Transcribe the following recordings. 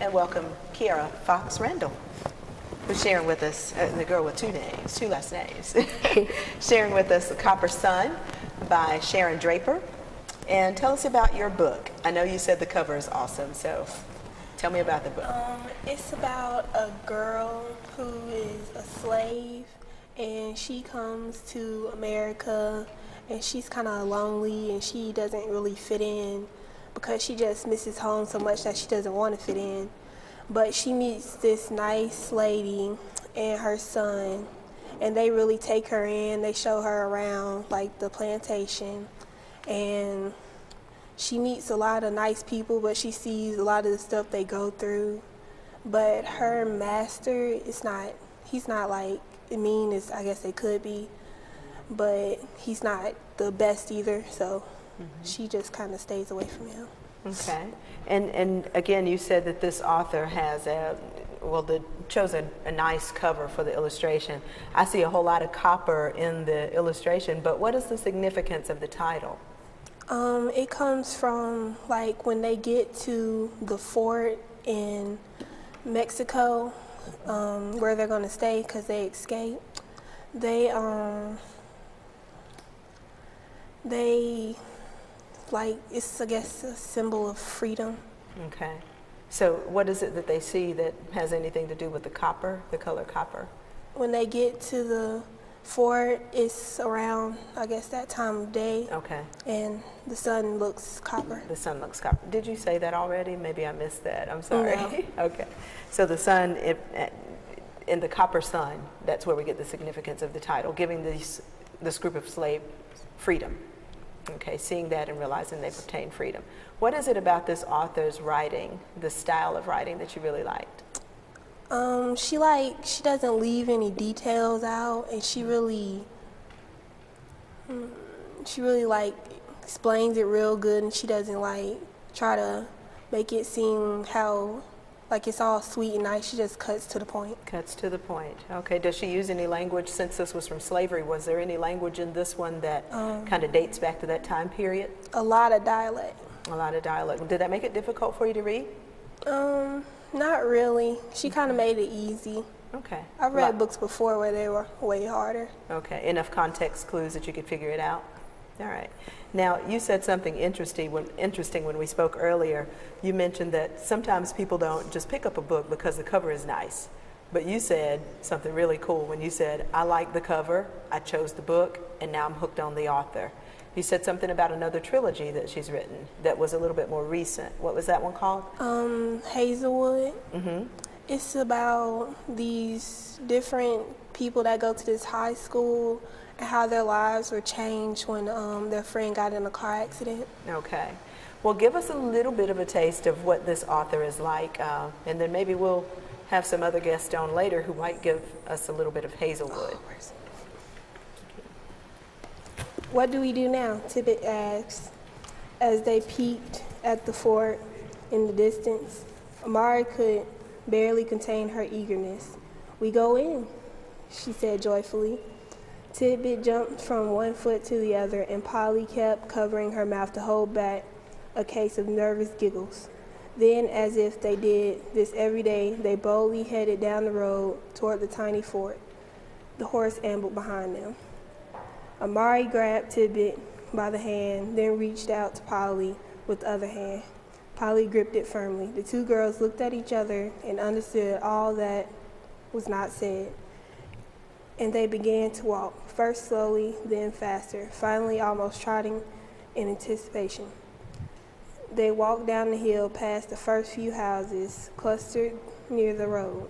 and welcome Kiara Fox Randall, who's sharing with us, the girl with two last names, sharing with us The Copper Sun by Sharon Draper. And tell us about your book. I know you said the cover is awesome, so tell me about the book. It's about a girl who is a slave, and she comes to America, and she's kind of lonely, and she doesn't really fit in because she just misses home so much that she doesn't want to fit in. But she meets this nice lady and her son, and they really take her in. They show her around, like, the plantation, and she meets a lot of nice people, but she sees a lot of the stuff they go through. But her master he's not like mean as I guess they could be, but he's not the best either, so she just kind of stays away from him. Okay. And again, you said that this author has chose a nice cover for the illustration. I see a whole lot of copper in the illustration, but what is the significance of the title? It comes from, like, when they get to the fort in Mexico, where they're going to stay because they escape. Like, it's, I guess, a symbol of freedom. Okay. So what is it that they see that has anything to do with the copper, the color copper? When they get to the fort, it's around, I guess, that time of day. Okay. And the sun looks copper. The sun looks copper. Did you say that already? Maybe I missed that. I'm sorry. No. Okay. So the sun, in the copper sun, that's where we get the significance of the title, giving this group of slaves freedom. Okay, seeing that and realizing they've obtained freedom. What is it about this author's writing, the style of writing, that you really liked? She doesn't leave any details out, and she really like explains it real good, and she doesn't like try to make it seem how like it's all sweet and nice. She just cuts to the point. Cuts to the point. Okay. Does she use any language, since this was from slavery? Was there any language in this one that kind of dates back to that time period? A lot of dialect. A lot of dialect. Did that make it difficult for you to read? Not really. She kind of made it easy. Okay. I've read books before where they were way harder. Okay. Enough context clues that you could figure it out? All right. Now, you said something interesting when we spoke earlier. You mentioned that sometimes people don't just pick up a book because the cover is nice. But you said something really cool when you said, I like the cover, I chose the book, and now I'm hooked on the author. You said something about another trilogy that she's written that was a little bit more recent. What was that one called? Hazelwood. It's about these different people that go to this high school and how their lives were changed when their friend got in a car accident. Okay. Well, give us a little bit of a taste of what this author is like, and then maybe we'll have some other guests on later who might give us a little bit of Hazelwood. What do we do now? Tippett asks, as they peeked at the fort in the distance. Amari could barely contain her eagerness. We go in, she said joyfully. Tippett jumped from one foot to the other, and Polly kept covering her mouth to hold back a case of nervous giggles. Then, as if they did this every day, they boldly headed down the road toward the tiny fort. The horse ambled behind them. Amari grabbed Tippett by the hand, then reached out to Polly with the other hand. Polly gripped it firmly. The two girls looked at each other and understood all that was not said. And they began to walk, first slowly, then faster, finally almost trotting in anticipation. They walked down the hill past the first few houses clustered near the road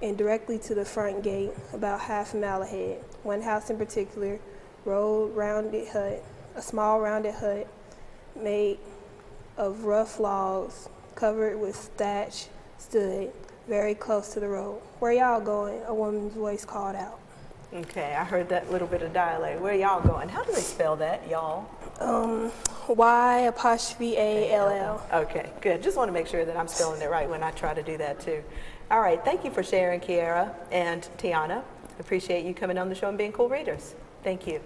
and directly to the front gate about half a mile ahead. One house in particular, a small rounded hut made of rough logs covered with thatch, stood very close to the road. "Where y'all going?" a woman's voice called out. Okay, I heard that little bit of dialect. Where y'all going? How do they spell that, y'all? Y''ALL. Okay, good. Just want to make sure that I'm spelling it right when I try to do that too. All right, thank you for sharing, Kiara and Tiana. Appreciate you coming on the show and being cool readers. Thank you.